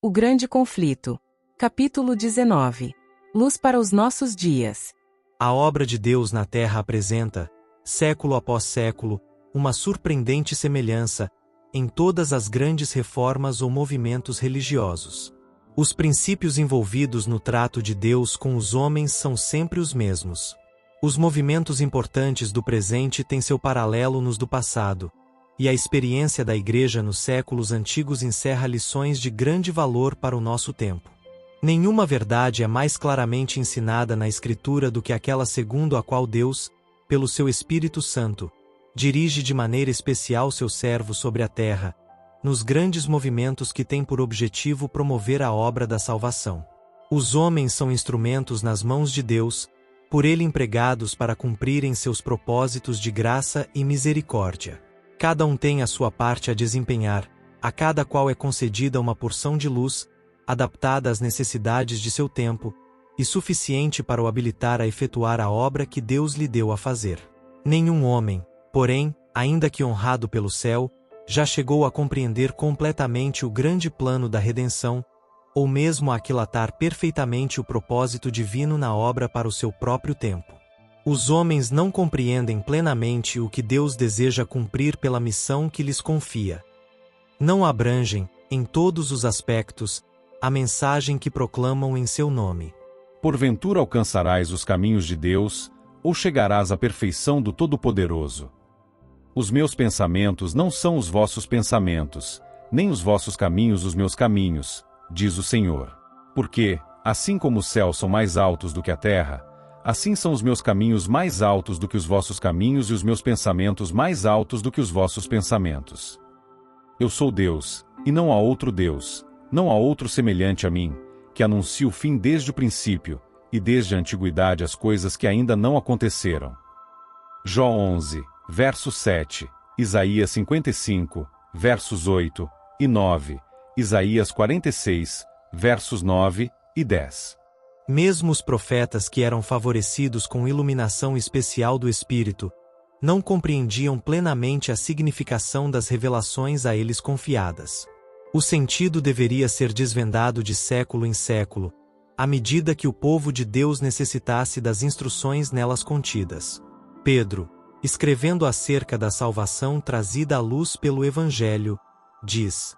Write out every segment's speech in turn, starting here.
O Grande Conflito. Capítulo 19. Luz para os nossos dias. A obra de Deus na Terra apresenta, século após século, uma surpreendente semelhança em todas as grandes reformas ou movimentos religiosos. Os princípios envolvidos no trato de Deus com os homens são sempre os mesmos. Os movimentos importantes do presente têm seu paralelo nos do passado, e a experiência da Igreja nos séculos antigos encerra lições de grande valor para o nosso tempo. Nenhuma verdade é mais claramente ensinada na Escritura do que aquela segundo a qual Deus, pelo seu Espírito Santo, dirige de maneira especial seu servo sobre a terra, nos grandes movimentos que têm por objetivo promover a obra da salvação. Os homens são instrumentos nas mãos de Deus, por ele empregados para cumprirem seus propósitos de graça e misericórdia. Cada um tem a sua parte a desempenhar, a cada qual é concedida uma porção de luz, adaptada às necessidades de seu tempo, e suficiente para o habilitar a efetuar a obra que Deus lhe deu a fazer. Nenhum homem, porém, ainda que honrado pelo céu, já chegou a compreender completamente o grande plano da redenção, ou mesmo a aquilatar perfeitamente o propósito divino na obra para o seu próprio tempo. Os homens não compreendem plenamente o que Deus deseja cumprir pela missão que lhes confia. Não abrangem, em todos os aspectos, a mensagem que proclamam em seu nome. Porventura alcançarás os caminhos de Deus, ou chegarás à perfeição do Todo-Poderoso? Os meus pensamentos não são os vossos pensamentos, nem os vossos caminhos os meus caminhos, diz o Senhor. Porque, assim como os céus são mais altos do que a terra, assim são os meus caminhos mais altos do que os vossos caminhos e os meus pensamentos mais altos do que os vossos pensamentos. Eu sou Deus, e não há outro Deus, não há outro semelhante a mim, que anuncie o fim desde o princípio, e desde a antiguidade as coisas que ainda não aconteceram. Jó 11, verso 7, Isaías 55, versos 8 e 9, Isaías 46, versos 9 e 10. Mesmo os profetas que eram favorecidos com iluminação especial do Espírito, não compreendiam plenamente a significação das revelações a eles confiadas. O sentido deveria ser desvendado de século em século, à medida que o povo de Deus necessitasse das instruções nelas contidas. Pedro, escrevendo acerca da salvação trazida à luz pelo Evangelho, diz: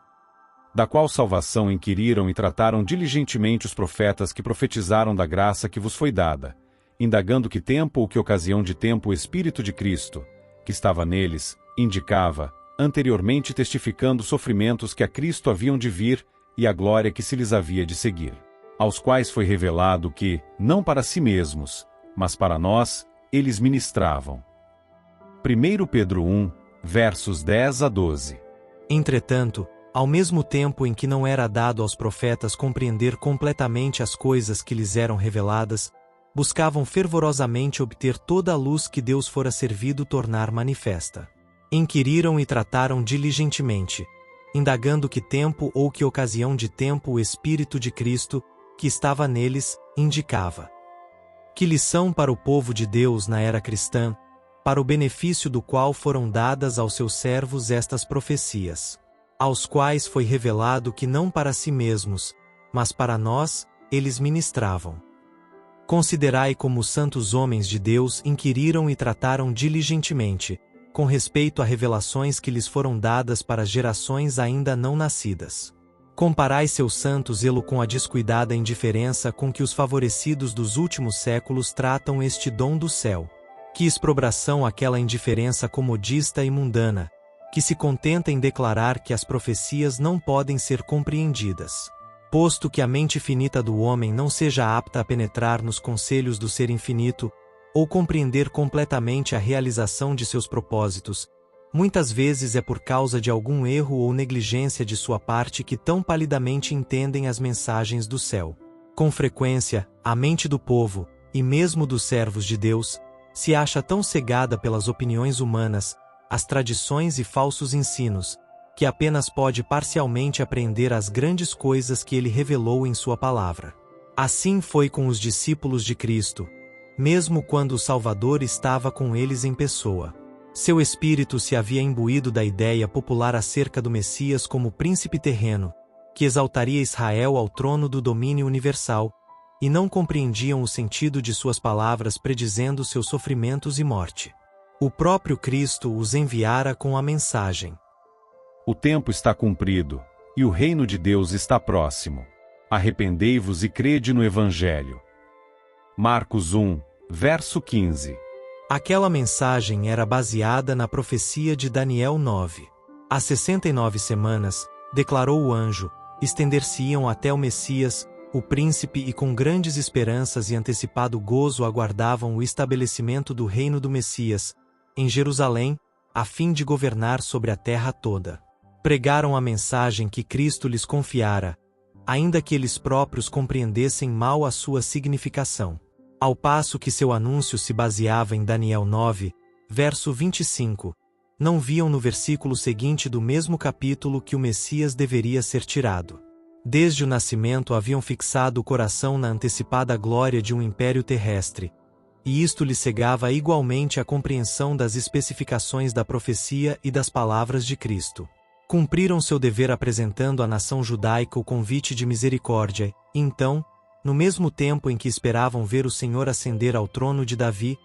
Da qual salvação inquiriram e trataram diligentemente os profetas que profetizaram da graça que vos foi dada, indagando que tempo ou que ocasião de tempo o Espírito de Cristo, que estava neles, indicava, anteriormente testificando os sofrimentos que a Cristo haviam de vir e a glória que se lhes havia de seguir, aos quais foi revelado que, não para si mesmos, mas para nós, eles ministravam. 1 Pedro 1, versos 10 a 12. Entretanto, ao mesmo tempo em que não era dado aos profetas compreender completamente as coisas que lhes eram reveladas, buscavam fervorosamente obter toda a luz que Deus fora servido tornar manifesta. Inquiriram e trataram diligentemente, indagando que tempo ou que ocasião de tempo o Espírito de Cristo, que estava neles, indicava. Que lição para o povo de Deus na era cristã, para o benefício do qual foram dadas aos seus servos estas profecias, aos quais foi revelado que não para si mesmos, mas para nós, eles ministravam. Considerai como os santos homens de Deus inquiriram e trataram diligentemente, com respeito a revelações que lhes foram dadas para gerações ainda não nascidas. Comparai seu santo zelo com a descuidada indiferença com que os favorecidos dos últimos séculos tratam este dom do céu. Que exprobração aquela indiferença comodista e mundana, que se contenta em declarar que as profecias não podem ser compreendidas. Posto que a mente finita do homem não seja apta a penetrar nos conselhos do Ser Infinito, ou compreender completamente a realização de seus propósitos, muitas vezes é por causa de algum erro ou negligência de sua parte que tão palidamente entendem as mensagens do céu. Com frequência, a mente do povo, e mesmo dos servos de Deus, se acha tão cegada pelas opiniões humanas, as tradições e falsos ensinos, que apenas pode parcialmente apreender as grandes coisas que ele revelou em sua palavra. Assim foi com os discípulos de Cristo, mesmo quando o Salvador estava com eles em pessoa. Seu espírito se havia imbuído da ideia popular acerca do Messias como príncipe terreno, que exaltaria Israel ao trono do domínio universal, e não compreendiam o sentido de suas palavras predizendo seus sofrimentos e morte. O próprio Cristo os enviara com a mensagem: O tempo está cumprido, e o reino de Deus está próximo. Arrependei-vos e crede no Evangelho. Marcos 1, verso 15. Aquela mensagem era baseada na profecia de Daniel 9. Às 69 semanas, declarou o anjo, estender-se-iam até o Messias, o príncipe, e com grandes esperanças e antecipado gozo aguardavam o estabelecimento do reino do Messias, em Jerusalém, a fim de governar sobre a terra toda. Pregaram a mensagem que Cristo lhes confiara, ainda que eles próprios compreendessem mal a sua significação. Ao passo que seu anúncio se baseava em Daniel 9, verso 25, não viam no versículo seguinte do mesmo capítulo que o Messias deveria ser tirado. Desde o nascimento haviam fixado o coração na antecipada glória de um império terrestre, e isto lhes cegava igualmente a compreensão das especificações da profecia e das palavras de Cristo. Cumpriram seu dever apresentando à nação judaica o convite de misericórdia, e então, no mesmo tempo em que esperavam ver o Senhor ascender ao trono de Davi,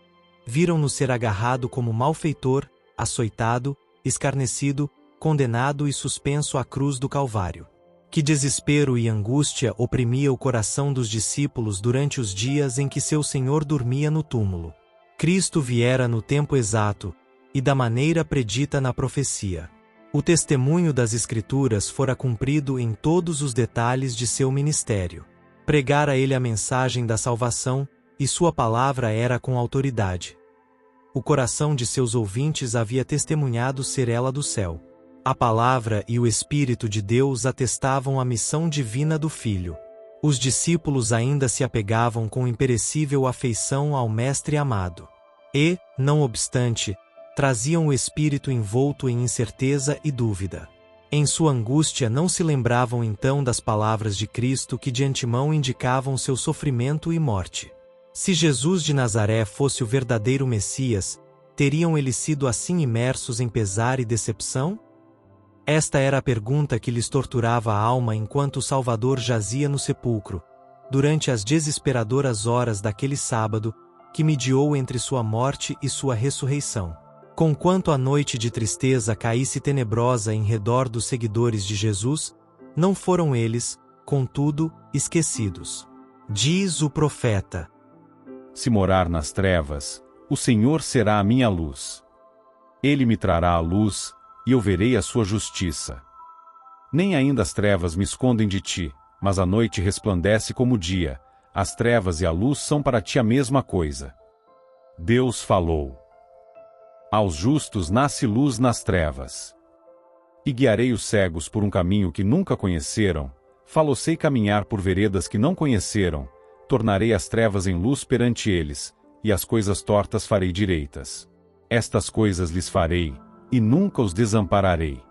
viram-no ser agarrado como malfeitor, açoitado, escarnecido, condenado e suspenso à cruz do Calvário. Que desespero e angústia oprimia o coração dos discípulos durante os dias em que seu Senhor dormia no túmulo. Cristo viera no tempo exato, e da maneira predita na profecia. O testemunho das Escrituras fora cumprido em todos os detalhes de seu ministério. Pregara ele a mensagem da salvação, e sua palavra era com autoridade. O coração de seus ouvintes havia testemunhado ser ela do céu. A palavra e o Espírito de Deus atestavam a missão divina do Filho. Os discípulos ainda se apegavam com imperecível afeição ao Mestre amado. E, não obstante, traziam o espírito envolto em incerteza e dúvida. Em sua angústia não se lembravam então das palavras de Cristo que de antemão indicavam seu sofrimento e morte. Se Jesus de Nazaré fosse o verdadeiro Messias, teriam eles sido assim imersos em pesar e decepção? Esta era a pergunta que lhes torturava a alma enquanto o Salvador jazia no sepulcro, durante as desesperadoras horas daquele sábado, que mediou entre sua morte e sua ressurreição. Conquanto a noite de tristeza caísse tenebrosa em redor dos seguidores de Jesus, não foram eles, contudo, esquecidos. Diz o profeta: Se morar nas trevas, o Senhor será a minha luz. Ele me trará a luz, e eu verei a sua justiça. Nem ainda as trevas me escondem de ti, mas a noite resplandece como o dia, as trevas e a luz são para ti a mesma coisa. Deus falou. Aos justos nasce luz nas trevas. E guiarei os cegos por um caminho que nunca conheceram, falo-sei caminhar por veredas que não conheceram, tornarei as trevas em luz perante eles, e as coisas tortas farei direitas. Estas coisas lhes farei, e nunca os desampararei.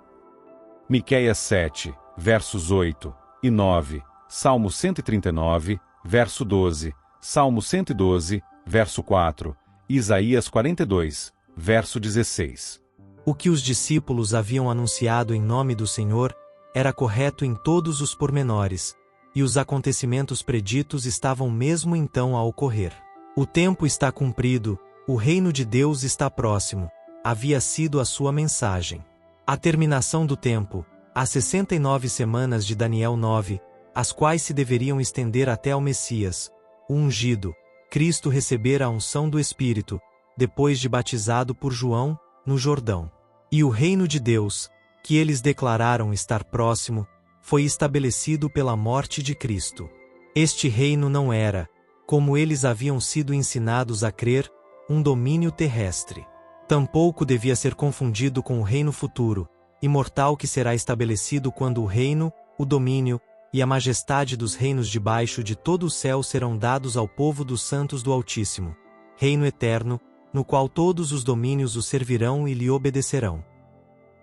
Miqueias 7, versos 8 e 9, Salmo 139, verso 12, Salmo 112, verso 4, Isaías 42, verso 16. O que os discípulos haviam anunciado em nome do Senhor era correto em todos os pormenores, e os acontecimentos preditos estavam mesmo então a ocorrer. O tempo está cumprido, o reino de Deus está próximo, havia sido a sua mensagem. A terminação do tempo, as 69 semanas de Daniel 9, as quais se deveriam estender até ao Messias, o ungido, Cristo recebera a unção do Espírito, depois de batizado por João, no Jordão. E o reino de Deus, que eles declararam estar próximo, foi estabelecido pela morte de Cristo. Este reino não era, como eles haviam sido ensinados a crer, um domínio terrestre. Tampouco devia ser confundido com o reino futuro, imortal que será estabelecido quando o reino, o domínio e a majestade dos reinos debaixo de todo o céu serão dados ao povo dos santos do Altíssimo. Reino eterno, no qual todos os domínios o servirão e lhe obedecerão.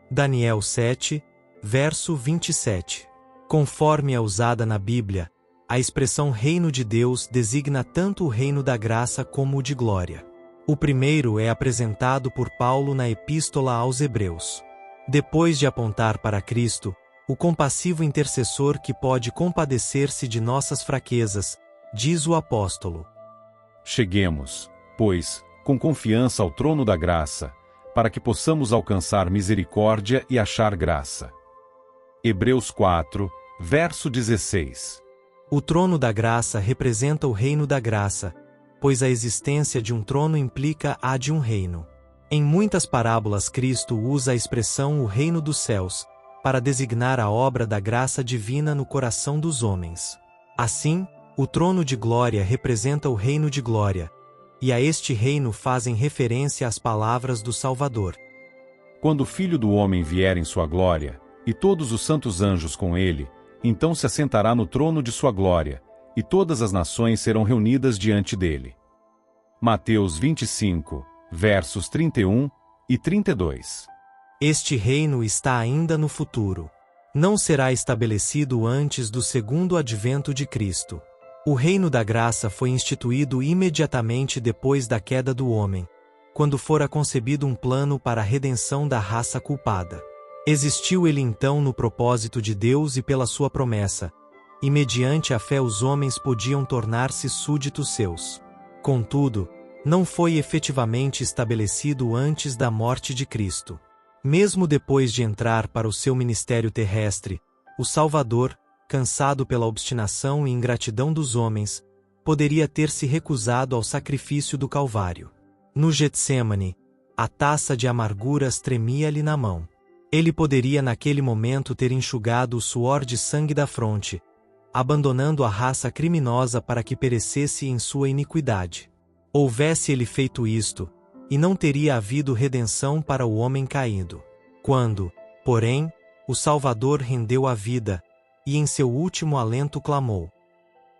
Daniel 7, verso 27. Conforme é usada na Bíblia, a expressão reino de Deus designa tanto o reino da graça como o de glória. O primeiro é apresentado por Paulo na Epístola aos Hebreus. Depois de apontar para Cristo, o compassivo intercessor que pode compadecer-se de nossas fraquezas, diz o apóstolo. Cheguemos, pois, com confiança ao trono da graça, para que possamos alcançar misericórdia e achar graça. Hebreus 4, verso 16. O trono da graça representa o reino da graça, pois a existência de um trono implica a de um reino. Em muitas parábolas Cristo usa a expressão o reino dos céus, para designar a obra da graça divina no coração dos homens. Assim, o trono de glória representa o reino de glória, e a este reino fazem referência as palavras do Salvador. Quando o Filho do Homem vier em sua glória, e todos os santos anjos com ele, então se assentará no trono de sua glória, e todas as nações serão reunidas diante dele. Mateus 25, versos 31 e 32. Este reino está ainda no futuro. Não será estabelecido antes do segundo advento de Cristo. O reino da graça foi instituído imediatamente depois da queda do homem, quando fora concebido um plano para a redenção da raça culpada. Existiu ele então no propósito de Deus e pela sua promessa, e mediante a fé os homens podiam tornar-se súditos seus. Contudo, não foi efetivamente estabelecido antes da morte de Cristo. Mesmo depois de entrar para o seu ministério terrestre, o Salvador, cansado pela obstinação e ingratidão dos homens, poderia ter se recusado ao sacrifício do Calvário. No Getsêmani, a taça de amarguras tremia-lhe na mão. Ele poderia naquele momento ter enxugado o suor de sangue da fronte, abandonando a raça criminosa para que perecesse em sua iniquidade. Houvesse ele feito isto, e não teria havido redenção para o homem caído. Quando, porém, o Salvador rendeu a vida, e em seu último alento clamou: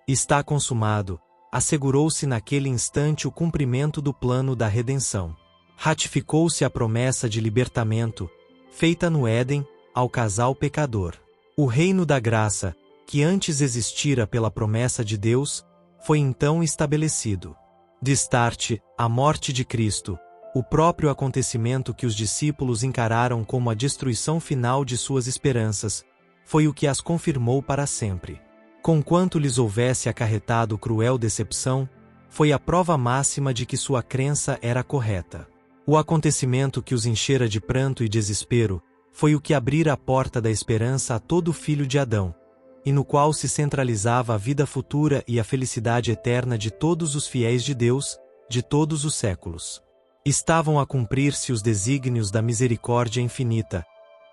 "Está consumado", assegurou-se naquele instante o cumprimento do plano da redenção. Ratificou-se a promessa de libertamento, feita no Éden, ao casal pecador. O reino da graça, que antes existira pela promessa de Deus, foi então estabelecido. Destarte, a morte de Cristo, o próprio acontecimento que os discípulos encararam como a destruição final de suas esperanças, foi o que as confirmou para sempre. Conquanto lhes houvesse acarretado cruel decepção, foi a prova máxima de que sua crença era correta. O acontecimento que os enchera de pranto e desespero, foi o que abrira a porta da esperança a todo filho de Adão, e no qual se centralizava a vida futura e a felicidade eterna de todos os fiéis de Deus, de todos os séculos. Estavam a cumprir-se os desígnios da misericórdia infinita,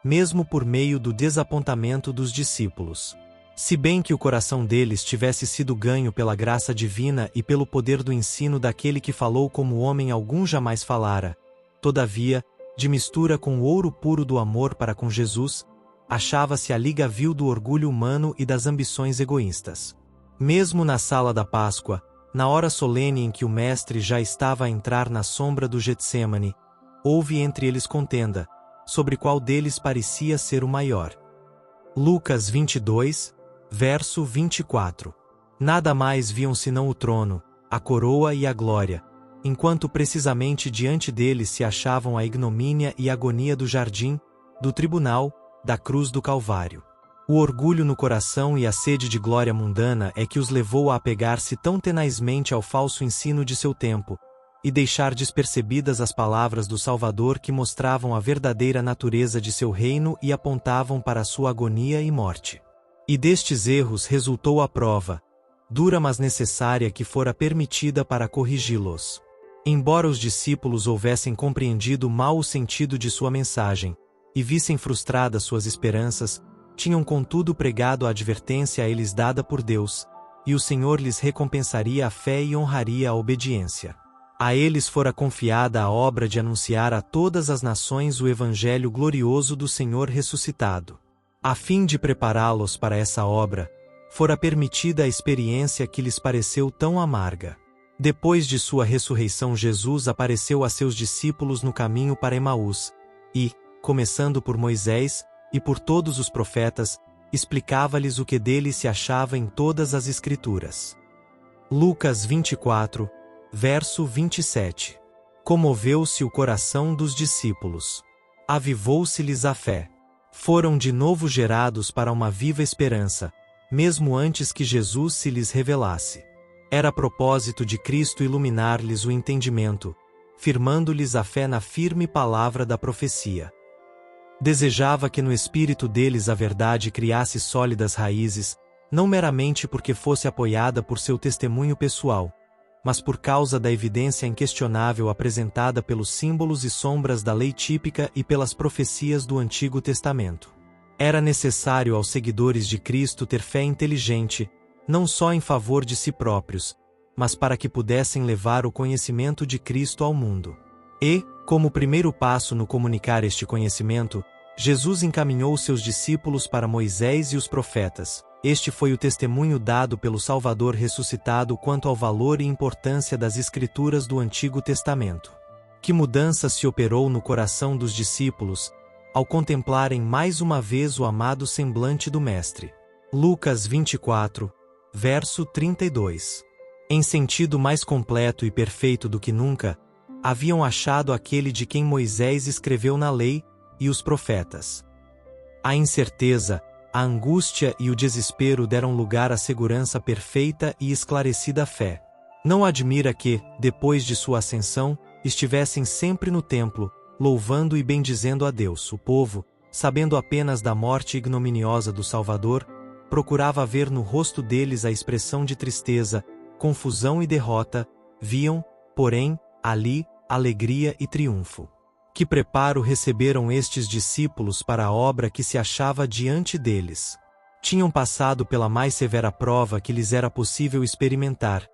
mesmo por meio do desapontamento dos discípulos. Se bem que o coração deles tivesse sido ganho pela graça divina e pelo poder do ensino daquele que falou como homem algum jamais falara, todavia, de mistura com o ouro puro do amor para com Jesus, achava-se a liga vil do orgulho humano e das ambições egoístas. Mesmo na sala da Páscoa, na hora solene em que o Mestre já estava a entrar na sombra do Getsêmani, houve entre eles contenda, sobre qual deles parecia ser o maior. Lucas 22, verso 24. Nada mais viam senão o trono, a coroa e a glória, enquanto precisamente diante deles se achavam a ignomínia e agonia do jardim, do tribunal, da cruz do Calvário. O orgulho no coração e a sede de glória mundana é que os levou a apegar-se tão tenazmente ao falso ensino de seu tempo, e deixar despercebidas as palavras do Salvador que mostravam a verdadeira natureza de seu reino e apontavam para a sua agonia e morte. E destes erros resultou a prova, dura mas necessária, que fora permitida para corrigi-los. Embora os discípulos houvessem compreendido mal o sentido de sua mensagem, e vissem frustradas suas esperanças, tinham contudo pregado a advertência a eles dada por Deus, e o Senhor lhes recompensaria a fé e honraria a obediência. A eles fora confiada a obra de anunciar a todas as nações o evangelho glorioso do Senhor ressuscitado. A fim de prepará-los para essa obra, fora permitida a experiência que lhes pareceu tão amarga. Depois de sua ressurreição, Jesus apareceu a seus discípulos no caminho para Emaús, e, começando por Moisés e por todos os profetas, explicava-lhes o que dele se achava em todas as Escrituras. Lucas 24, verso 27. Comoveu-se o coração dos discípulos. Avivou-se-lhes a fé. Foram de novo gerados para uma viva esperança, mesmo antes que Jesus se lhes revelasse. Era propósito de Cristo iluminar-lhes o entendimento, firmando-lhes a fé na firme palavra da profecia. Desejava que no espírito deles a verdade criasse sólidas raízes, não meramente porque fosse apoiada por seu testemunho pessoal, mas por causa da evidência inquestionável apresentada pelos símbolos e sombras da lei típica e pelas profecias do Antigo Testamento. Era necessário aos seguidores de Cristo ter fé inteligente, não só em favor de si próprios, mas para que pudessem levar o conhecimento de Cristo ao mundo. E, como primeiro passo no comunicar este conhecimento, Jesus encaminhou seus discípulos para Moisés e os profetas. Este foi o testemunho dado pelo Salvador ressuscitado quanto ao valor e importância das Escrituras do Antigo Testamento. Que mudança se operou no coração dos discípulos, ao contemplarem mais uma vez o amado semblante do Mestre. Lucas 24, verso 32. Em sentido mais completo e perfeito do que nunca, haviam achado aquele de quem Moisés escreveu na lei e os profetas. A incerteza, a angústia e o desespero deram lugar à segurança perfeita e esclarecida fé. Não admira que, depois de sua ascensão, estivessem sempre no templo, louvando e bendizendo a Deus. O povo, sabendo apenas da morte ignominiosa do Salvador, procurava ver no rosto deles a expressão de tristeza, confusão e derrota, viam, porém, ali, alegria e triunfo. Que preparo receberam estes discípulos para a obra que se achava diante deles. Tinham passado pela mais severa prova que lhes era possível experimentar,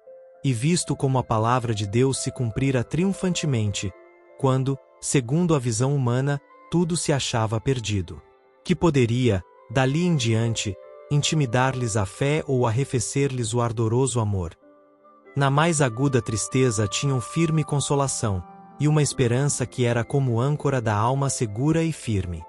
e visto como a palavra de Deus se cumprira triunfantemente, quando, segundo a visão humana, tudo se achava perdido. Que poderia, dali em diante, intimidar-lhes a fé ou arrefecer-lhes o ardoroso amor? Na mais aguda tristeza tinham firme consolação, e uma esperança que era como âncora da alma segura e firme.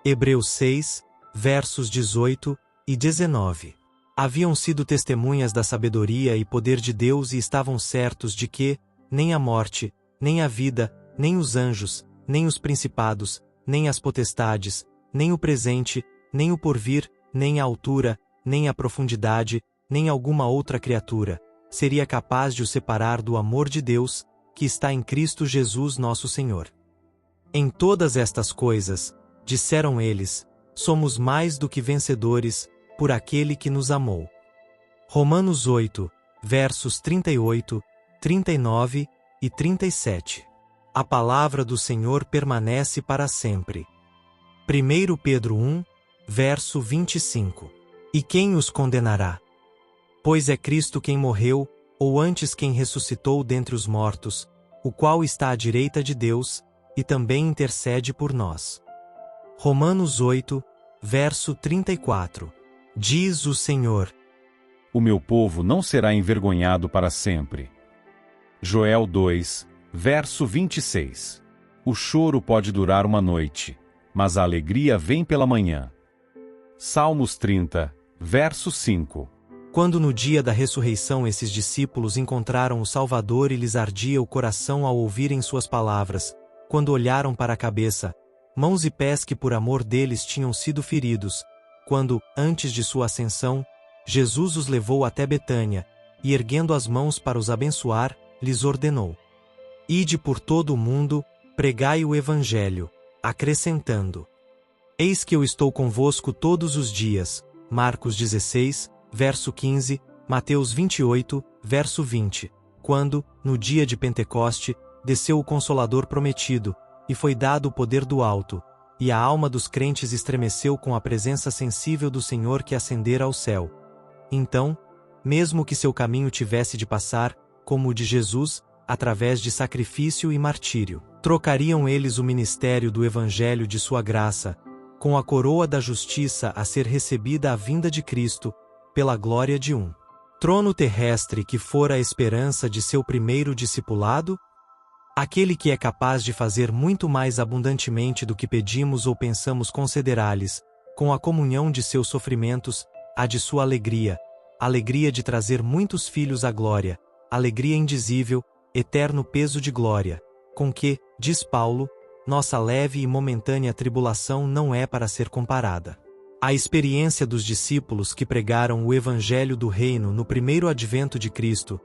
Hebreus 6, versos 18 e 19. Haviam sido testemunhas da sabedoria e poder de Deus e estavam certos de que, nem a morte, nem a vida, nem os anjos, nem os principados, nem as potestades, nem o presente, nem o porvir, nem a altura, nem a profundidade, nem alguma outra criatura, seria capaz de os separar do amor de Deus, que está em Cristo Jesus nosso Senhor. Em todas estas coisas, disseram eles, somos mais do que vencedores, por aquele que nos amou. Romanos 8, versos 38, 39 e 37. A palavra do Senhor permanece para sempre. 1 Pedro 1, verso 25. E quem os condenará? Pois é Cristo quem morreu, ou antes quem ressuscitou dentre os mortos, o qual está à direita de Deus, e também intercede por nós. Romanos 8, verso 34. Diz o Senhor: O meu povo não será envergonhado para sempre. Joel 2, verso 26. O choro pode durar uma noite, mas a alegria vem pela manhã. Salmos 30, verso 5. Quando no dia da ressurreição esses discípulos encontraram o Salvador e lhes ardia o coração ao ouvirem suas palavras, quando olharam para a cabeça, mãos e pés que por amor deles tinham sido feridos, quando, antes de sua ascensão, Jesus os levou até Betânia, e erguendo as mãos para os abençoar, lhes ordenou: Ide por todo o mundo, pregai o Evangelho, acrescentando: Eis que eu estou convosco todos os dias. Marcos 16, verso 15, Mateus 28, verso 20, quando, no dia de Pentecoste, desceu o Consolador prometido, e foi dado o poder do alto, e a alma dos crentes estremeceu com a presença sensível do Senhor que ascendera ao céu. Então, mesmo que seu caminho tivesse de passar, como o de Jesus, através de sacrifício e martírio, trocariam eles o ministério do Evangelho de sua graça, com a coroa da justiça a ser recebida à vinda de Cristo, pela glória de um trono terrestre que fora a esperança de seu primeiro discipulado? Aquele que é capaz de fazer muito mais abundantemente do que pedimos ou pensamos concederá-lhes, com a comunhão de seus sofrimentos, a de sua alegria, alegria de trazer muitos filhos à glória, alegria indizível, eterno peso de glória, com que, diz Paulo, nossa leve e momentânea tribulação não é para ser comparada. A experiência dos discípulos que pregaram o Evangelho do Reino no primeiro advento de Cristo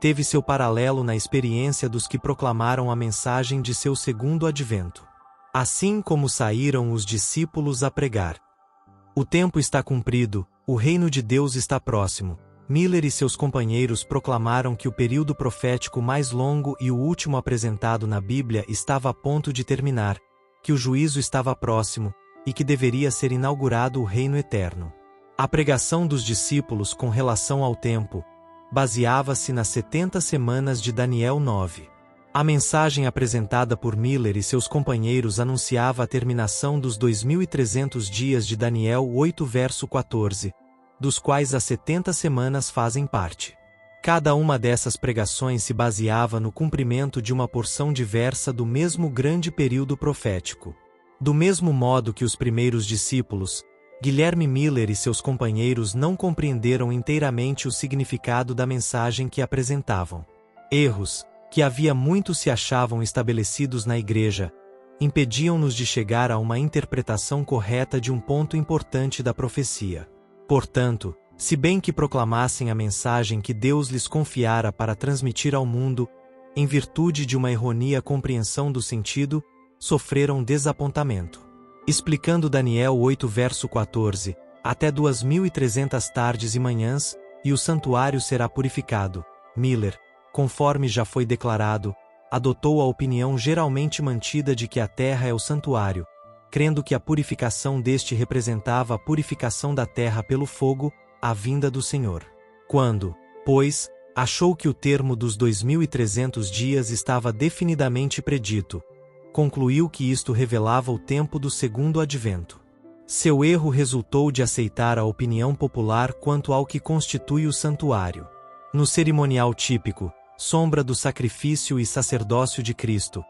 teve seu paralelo na experiência dos que proclamaram a mensagem de seu segundo advento. Assim como saíram os discípulos a pregar: "O tempo está cumprido, o reino de Deus está próximo", Miller e seus companheiros proclamaram que o período profético mais longo e o último apresentado na Bíblia estava a ponto de terminar, que o juízo estava próximo e que deveria ser inaugurado o reino eterno. A pregação dos discípulos com relação ao tempo baseava-se nas 70 semanas de Daniel 9. A mensagem apresentada por Miller e seus companheiros anunciava a terminação dos 2.300 dias de Daniel 8 verso 14, dos quais as 70 semanas fazem parte. Cada uma dessas pregações se baseava no cumprimento de uma porção diversa do mesmo grande período profético. Do mesmo modo que os primeiros discípulos, Guilherme Miller e seus companheiros não compreenderam inteiramente o significado da mensagem que apresentavam. Erros, que havia muito se achavam estabelecidos na igreja, impediam-nos de chegar a uma interpretação correta de um ponto importante da profecia. Portanto, se bem que proclamassem a mensagem que Deus lhes confiara para transmitir ao mundo, em virtude de uma errônea compreensão do sentido, sofreram desapontamento. Explicando Daniel 8 verso 14, até 2.300 tardes e manhãs, e o santuário será purificado, Miller, conforme já foi declarado, adotou a opinião geralmente mantida de que a terra é o santuário, crendo que a purificação deste representava a purificação da terra pelo fogo, a vinda do Senhor. Quando, pois, achou que o termo dos 2.300 dias estava definidamente predito, concluiu que isto revelava o tempo do segundo advento. Seu erro resultou de aceitar a opinião popular quanto ao que constitui o santuário. No cerimonial típico, sombra do sacrifício e sacerdócio de Cristo,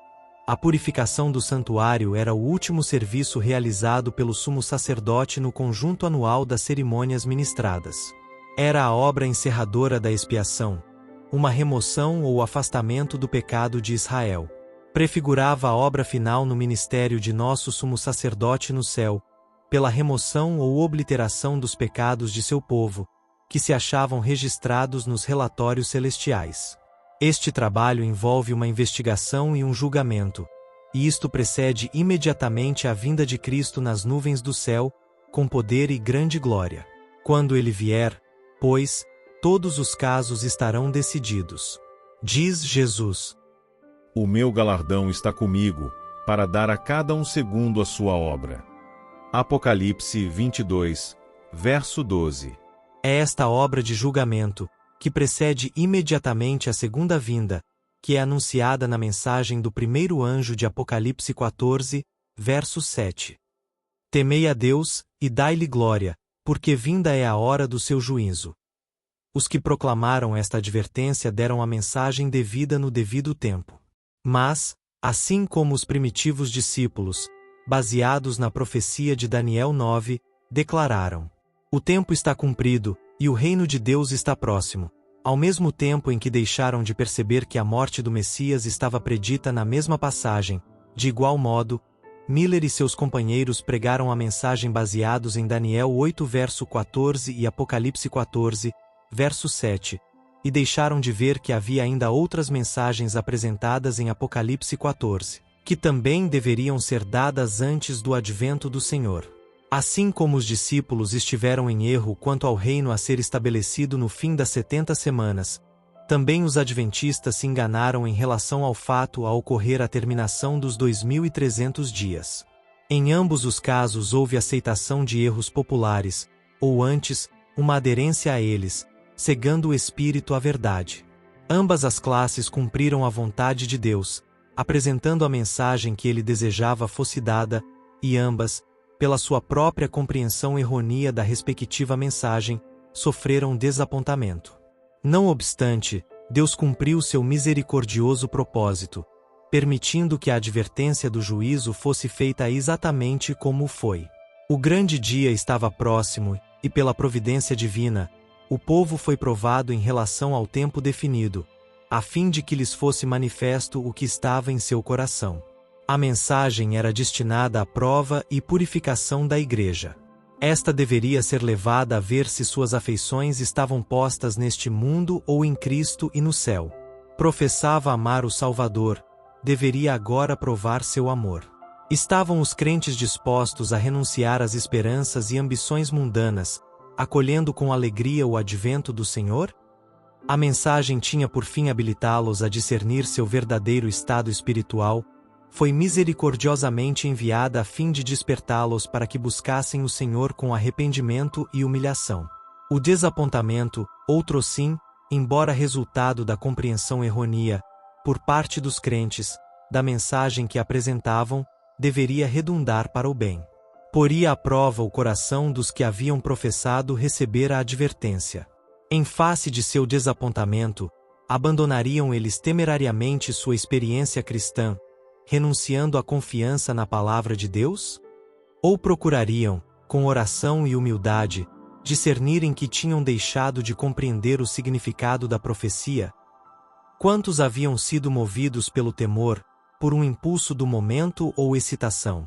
a purificação do santuário era o último serviço realizado pelo sumo sacerdote no conjunto anual das cerimônias ministradas. Era a obra encerradora da expiação, uma remoção ou afastamento do pecado de Israel. Prefigurava a obra final no ministério de nosso sumo sacerdote no céu, pela remoção ou obliteração dos pecados de seu povo, que se achavam registrados nos relatórios celestiais. Este trabalho envolve uma investigação e um julgamento, e isto precede imediatamente a vinda de Cristo nas nuvens do céu, com poder e grande glória. Quando ele vier, pois, todos os casos estarão decididos. Diz Jesus: "O meu galardão está comigo, para dar a cada um segundo a sua obra." Apocalipse 22, verso 12. É esta obra de julgamento, que precede imediatamente a segunda vinda, que é anunciada na mensagem do primeiro anjo de Apocalipse 14, verso 7. Temei a Deus, e dai-lhe glória, porque vinda é a hora do seu juízo. Os que proclamaram esta advertência deram a mensagem devida no devido tempo. Mas, assim como os primitivos discípulos, baseados na profecia de Daniel 9, declararam: "O tempo está cumprido, e o reino de Deus está próximo", ao mesmo tempo em que deixaram de perceber que a morte do Messias estava predita na mesma passagem. De igual modo, Miller e seus companheiros pregaram a mensagem baseados em Daniel 8 verso 14 e Apocalipse 14, verso 7, e deixaram de ver que havia ainda outras mensagens apresentadas em Apocalipse 14, que também deveriam ser dadas antes do advento do Senhor. Assim como os discípulos estiveram em erro quanto ao reino a ser estabelecido no fim das 70 semanas, também os adventistas se enganaram em relação ao fato a ocorrer a terminação dos 2.300 dias. Em ambos os casos houve aceitação de erros populares, ou antes, uma aderência a eles, cegando o espírito à verdade. Ambas as classes cumpriram a vontade de Deus, apresentando a mensagem que ele desejava fosse dada, e ambas, pela sua própria compreensão errônea da respectiva mensagem, sofreram desapontamento. Não obstante, Deus cumpriu seu misericordioso propósito, permitindo que a advertência do juízo fosse feita exatamente como foi. O grande dia estava próximo, e pela providência divina, o povo foi provado em relação ao tempo definido, a fim de que lhes fosse manifesto o que estava em seu coração. A mensagem era destinada à prova e purificação da igreja. Esta deveria ser levada a ver se suas afeições estavam postas neste mundo ou em Cristo e no céu. Professava amar o Salvador, deveria agora provar seu amor. Estavam os crentes dispostos a renunciar às esperanças e ambições mundanas, acolhendo com alegria o advento do Senhor? A mensagem tinha por fim habilitá-los a discernir seu verdadeiro estado espiritual, foi misericordiosamente enviada a fim de despertá-los para que buscassem o Senhor com arrependimento e humilhação. O desapontamento, outrossim, embora resultado da compreensão errônea, por parte dos crentes, da mensagem que apresentavam, deveria redundar para o bem. Poria à prova o coração dos que haviam professado receber a advertência. Em face de seu desapontamento, abandonariam eles temerariamente sua experiência cristã, renunciando à confiança na palavra de Deus? Ou procurariam, com oração e humildade, discernirem que tinham deixado de compreender o significado da profecia? Quantos haviam sido movidos pelo temor, por um impulso do momento ou excitação?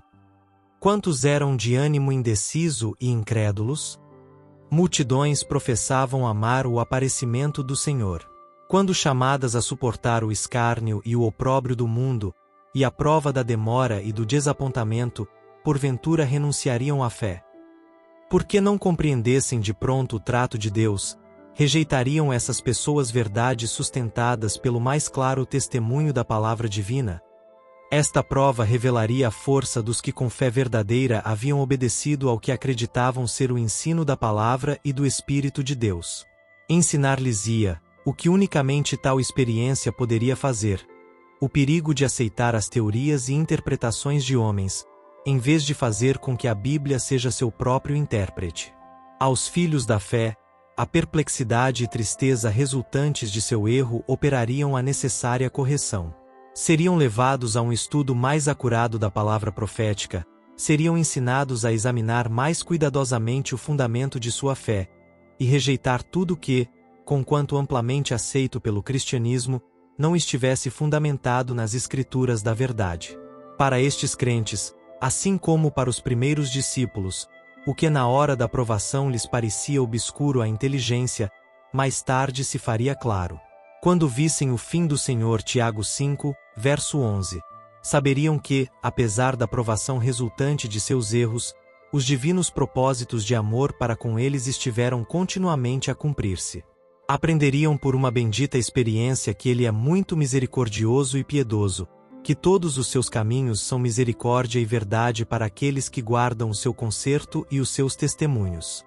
Quantos eram de ânimo indeciso e incrédulos? Multidões professavam amar o aparecimento do Senhor. Quando chamadas a suportar o escárnio e o opróbrio do mundo, e a prova da demora e do desapontamento, porventura renunciariam à fé. Porque não compreendessem de pronto o trato de Deus, rejeitariam essas pessoas verdades sustentadas pelo mais claro testemunho da palavra divina? Esta prova revelaria a força dos que com fé verdadeira haviam obedecido ao que acreditavam ser o ensino da palavra e do Espírito de Deus. Ensinar-lhes-ia, o que unicamente tal experiência poderia fazer, o perigo de aceitar as teorias e interpretações de homens, em vez de fazer com que a Bíblia seja seu próprio intérprete. Aos filhos da fé, a perplexidade e tristeza resultantes de seu erro operariam a necessária correção. Seriam levados a um estudo mais acurado da palavra profética, seriam ensinados a examinar mais cuidadosamente o fundamento de sua fé, e rejeitar tudo que, conquanto amplamente aceito pelo cristianismo, não estivesse fundamentado nas escrituras da verdade. Para estes crentes, assim como para os primeiros discípulos, o que na hora da provação lhes parecia obscuro à inteligência, mais tarde se faria claro. Quando vissem o fim do Senhor, Tiago 5, verso 11, saberiam que, apesar da provação resultante de seus erros, os divinos propósitos de amor para com eles estiveram continuamente a cumprir-se. Aprenderiam por uma bendita experiência que Ele é muito misericordioso e piedoso, que todos os seus caminhos são misericórdia e verdade para aqueles que guardam o seu concerto e os seus testemunhos.